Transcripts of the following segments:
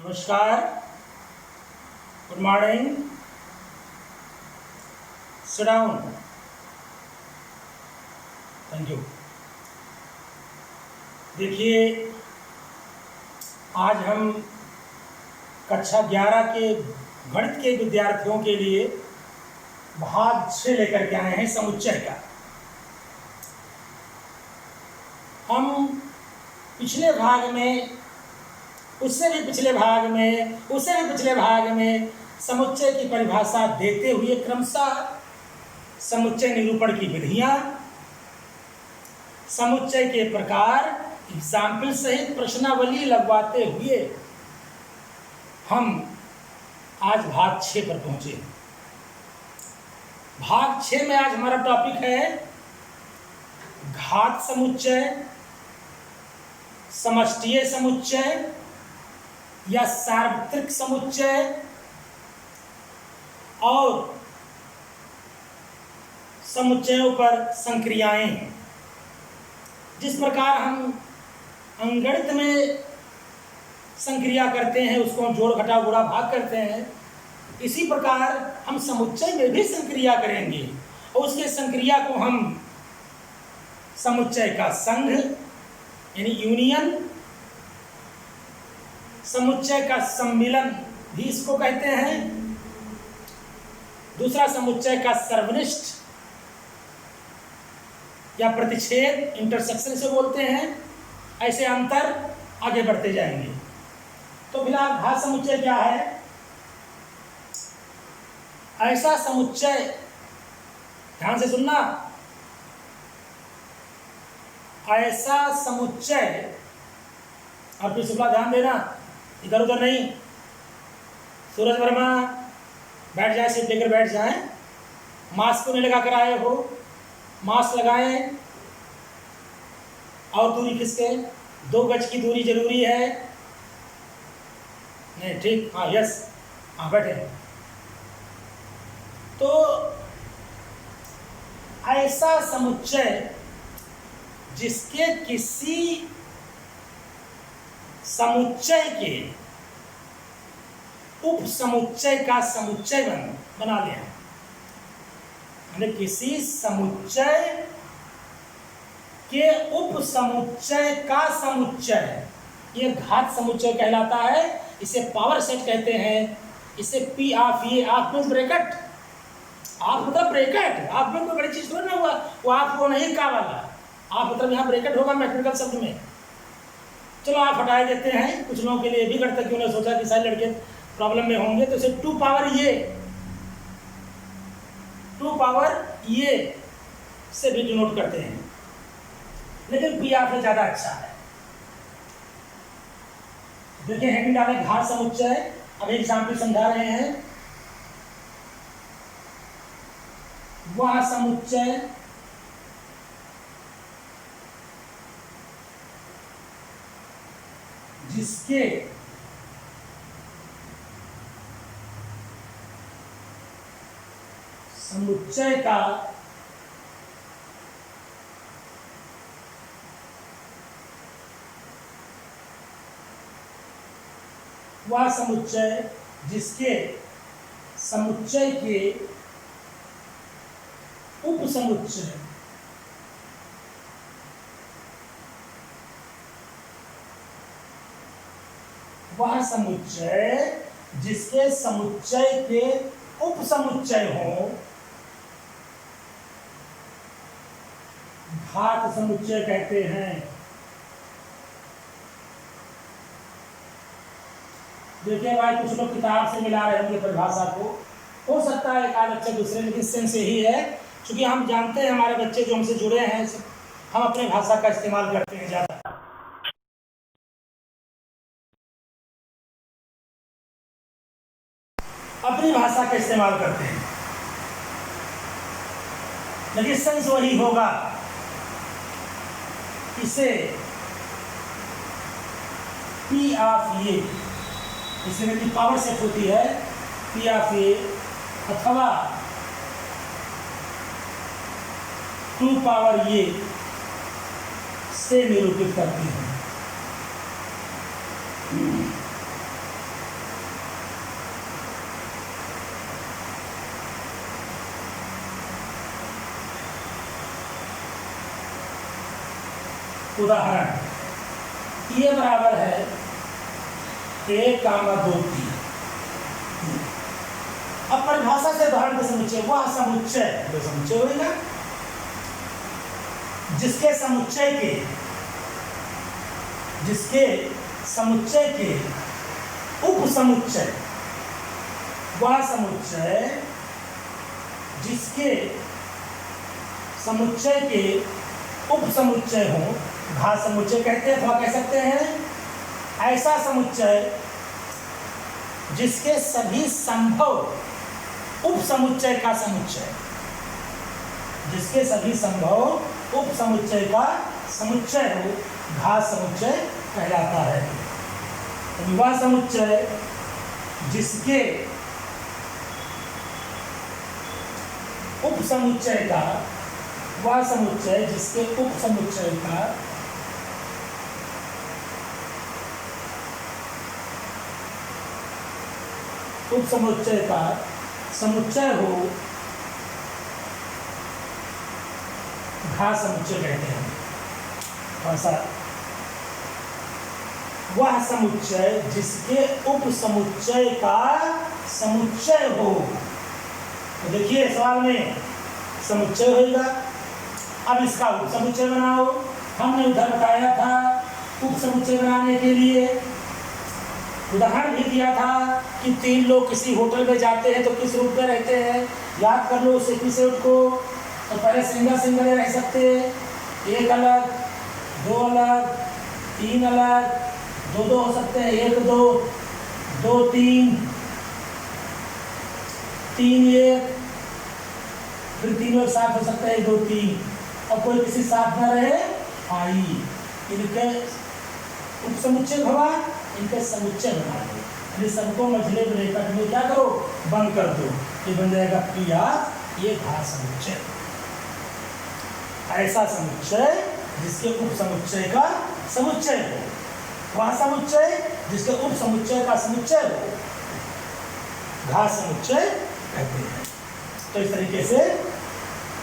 नमस्कार, good morning, sit down. Thank you. देखिए, आज हम कक्षा 11 के गणित के विद्यार्थियों के लिए भाग 6 लेकर के आए हैं समुच्चय का। हम पिछले भाग में उससे भी पिछले भाग में समुच्चय की परिभाषा देते हुए क्रमशः समुच्चय निरूपण की विधियां, समुच्चय के प्रकार, एग्जाम्पल सहित प्रश्नावली लगवाते हुए हम आज भाग 6 पर पहुंचे। भाग 6 में आज हमारा टॉपिक है घात समुच्चय, समष्टीय समुच्चय या सार्वत्रिक समुच्चय और समुच्चयों पर संक्रियाएं। जिस प्रकार हम अंकगणित में संक्रिया करते हैं, उसको हम जोड़ घटा गुणा भाग करते हैं, इसी प्रकार हम समुच्चय में भी संक्रिया करेंगे और उसके संक्रिया को हम समुच्चय का संघ यानी यूनियन, समुच्चय का सम्मिलन भी इसको कहते हैं, दूसरा समुच्चय का सर्वनिष्ठ या प्रतिच्छेद इंटरसेक्शन से बोलते हैं। ऐसे अंतर आगे बढ़ते जाएंगे। तो फिलहाल घात समुच्चय क्या है? ऐसा समुच्चय, ध्यान से सुनना, ऐसा समुच्चय, और फिर शुक्ला ध्यान देना, इधर उधर नहीं। सूरज वर्मा बैठ जाए, सीट लेकर बैठ जाए। मास्क को नहीं लगा कर आए हो, मास्क लगाएं और दूरी किसके, 2 गज की दूरी जरूरी है। नहीं, ठीक, हाँ, यस, हाँ, बैठे। तो ऐसा समुच्चय जिसके किसी समुच्चय के उप समुच्चय का समुच्चय बना लिया, यानी किसी समुच्चय के उप समुच्चय का समुच्चय, ये घात समुच्चय कहलाता है। इसे पावर सेट कहते हैं। इसे P of A, of means bracket, of मतलब ब्रैकेट, ऑफ में कोई बड़ी चीज थोड़ी ना हुआ, वो ऑफ वो नहीं का वाला, ऑफ मतलब यहाँ ब्रैकेट होगा मैथमेटिकल शब्द में। चलो आप हटा देते हैं, कुछ लोगों के लिए भी गणितज्ञ क्यों ने सोचा कि सारे लड़के प्रॉब्लम में होंगे, तो इसे 2 पावर ये से भी डिनोट करते हैं, लेकिन पी ऑफ ज्यादा अच्छा है। देखिए हेडिंग डाले घात समुच्चय। अब एग्जाम्पल समझा रहे हैं। वह समुच्चय जिसके समुच्चय का वह समुच्चय जिसके समुच्चय के उप समुच्चय वह समुच्चय जिसके समुच्चय के उप समुच्चय हो घात समुच्चय कहते हैं। देखिए भाई, कुछ लोग किताब से मिला रहे होंगे परिभाषा को, हो सकता है एक आध अक्षर दूसरे, लेकिन सेंस यही है। क्योंकि हम जानते हैं हमारे बच्चे जो हमसे जुड़े हैं, हम अपने भाषा का इस्तेमाल करते हैं ज़्यादा। अपनी भाषा का इस्तेमाल करते हैं, लेकिन सेंस वही होगा। इसे पी ऑफ ए, इसमें की पावर सेट होती है पी ऑफ ए, अथवा 2 पावर ए से निरूपित करती है। उदाहरण ये बराबर है 1,2,3। अब परिभाषा से उदाहरण के समुच्चय, वह समुच्चय जो समुच्चय होगा जिसके समुच्चय के उपसमुच्चय, वह समुच्चय जिसके समुच्चय के उपसमुच्चय हो, घात समुच्चय कहते हैं अथवा कह सकते हैं ऐसा समुच्चय जिसके सभी संभव उपसमुच्चय का समुच्चय, जिसके सभी संभव उपसमुच्चय का समुच्चय हो, घात समुच्चय कहलाता है। वह समुच्चय जिसके उपसमुच्चय का, वह समुच्चय जिसके उपसमुच्चय का उपसमुच्चय का समुच्चय हो, घात समुच्चय कहते हैं। ऐसा वह समुच्चय जिसके उपसमुच्चय का समुच्चय हो। तो देखिए सवाल में समुच्चय होगा, अब इसका उपसमुच्चय बनाओ। हमने उधर बताया था उपसमुच्चय बनाने के लिए उदाहरण भी दिया था कि 3 लोग किसी होटल में जाते हैं तो किस रूप में रहते हैं, याद कर लो उस एपिसोड को। तो पहले सिंगल रह सकते हैं, 1 अलग, 2 अलग, 3 अलग, 2 हो सकते हैं, 1 2, 2 3, 3 1, फिर 3 और साथ हो सकता है 2 3, और कोई किसी साथ न रहे आई, इनके उपसमुच्चय भवा, इनके समुच्चय बना दो। ये सबको मझले ब्रैकेट में क्या करो, बंद कर दो। ये बन जाएगा क्रिया, ये घात समुच्चय। ऐसा समुच्चय जिसके उपसमुच्चय का समुच्चय हो, वह समुच्चय जिसके उपसमुच्चय का समुच्चय हो, घात समुच्चय कहते हैं। तो इस तरीके से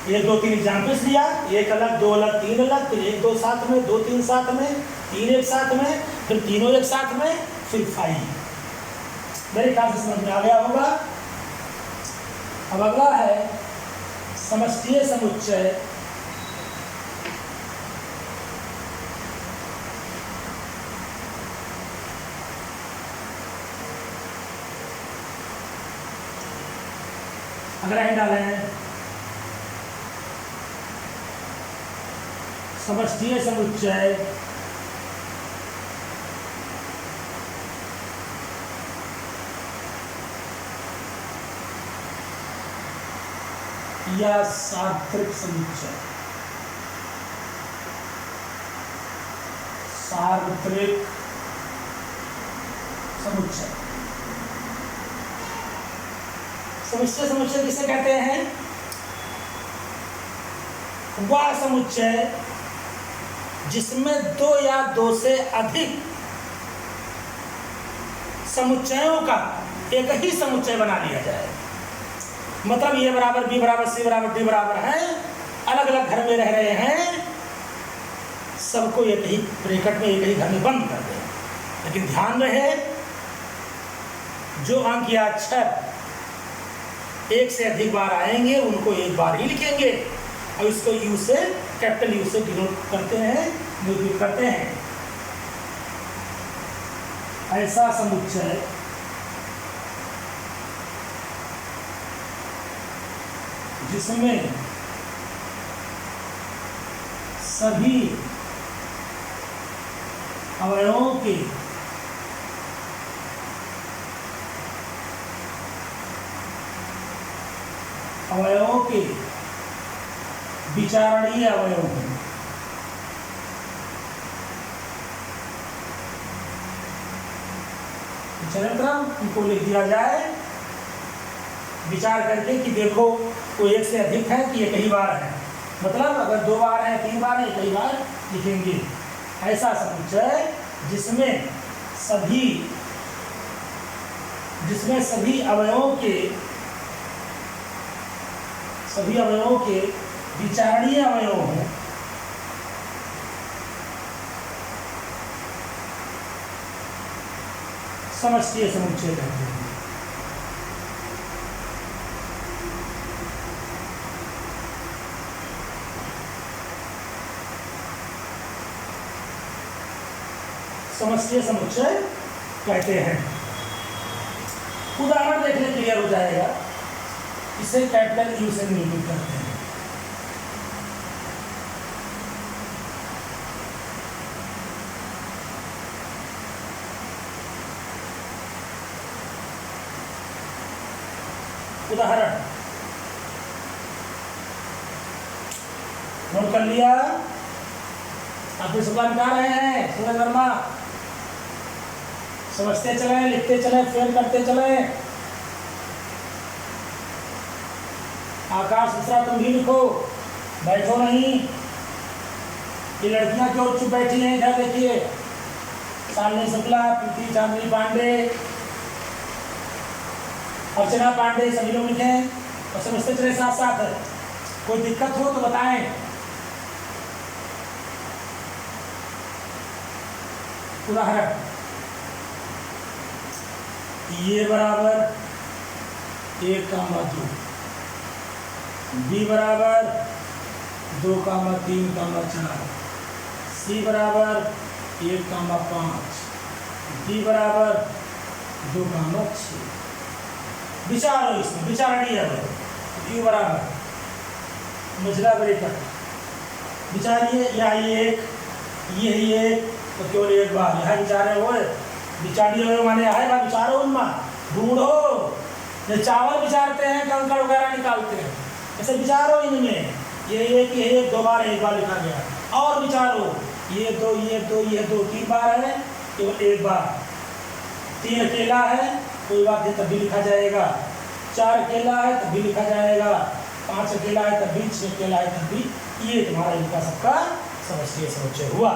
1 2 3 एग्जाम्पल्स दिया, 1 अलग, 2 अलग, 3 अलग, फिर 1 2 साथ में, 2 3 साथ में, 3 एक साथ में, फिर तीनों एक साथ में, फिर 5। मेरे ख्याल से समझ में आ गया होगा। अब अगला है समष्टीय समुच्चय। अगला है डालें समष्टीय समुच्चय या सार्वत्रिक समुच्चय। सार्वत्रिक समुच्चय, समष्टीय समुच्चय किसे कहते हैं? वह समुच्चय जिसमें 2 या 2 से अधिक समुच्चयों का एक ही समुच्चय बना लिया जाए। मतलब ए बराबर बी बराबर सी बराबर डी बराबर है, अलग अलग घर में रह रहे हैं, सबको एक ही ब्रैकेट में एक ही घर में बंद कर दें। लेकिन ध्यान रहे जो अंक या अक्षर 1 से अधिक बार आएंगे उनको एक बार ही लिखेंगे और इसको यू से, कैपिटल यू से डिनोट करते हैं, निरूपित करते हैं। ऐसा समुच्चय जिसमें सभी अवयवों के विचारणीय अवयव हैं। उनको लिख दिया जाए विचार करके कि देखो वो 1 से अधिक है कि एक ही बार है। मतलब अगर 2 बार है, 3 बार है, एक ही बार लिखेंगे। ऐसा समुच्चय जिसमें सभी अवयवों के विचारणीय अवयव हों, समष्टि समुच्चय कहते हैं। समष्टि समुच्चय कहते हैं। उदाहरण देखने क्लियर हो जाएगा। इसे कैपिटल यू से निरूपित करते हैं। उदाहरण नोट कर लिया? आप इस बार निकाल रहे हैं सूरज वर्मा? समझते चले, लिखते चले, फेल करते चले। आकाश मिश्रा तुम भी लिखो, बैठो नहीं। ये लड़कियां क्यों चुप बैठी हैं? इधर देखिए, शालिनी शुक्ला, प्रीति चांदनी पांडे, अर्चना पांडे, सभी लोग लिखें और समझते चले साथ साथ। कोई दिक्कत हो तो बताएं। उदाहरण ये बराबर 1 कामा 2, बी बराबर 2 कामा 3 कामा 4, सी बराबर 1 कामा 5, डी बराबर 2 कामा 6। विचारो इसमें, विचारणीय है। यू बराबर मझला ब्रेकर विचारिए। यहाँ ये एक तो केवल एक बार यहाँ विचारे हो, विचारिए हो माने है बार विचारो, उनमें ढूंढो। जो चावल विचारते हैं, कंकड़ वगैरह निकालते हैं, ऐसे विचारो इनमें। ये एक 2 बार, एक बार लिखा गया। और विचारो, ये 2 3 बार है, केवल एक बार। 3 अकेला है, कोई बात नहीं, तब भी लिखा जाएगा। 4 अकेला है, तब भी लिखा जाएगा। 5 अकेला है, तब भी। 6 अकेला है, तब भी। ये तुम्हारा इनका सबका समष्टि समुच्चय हुआ।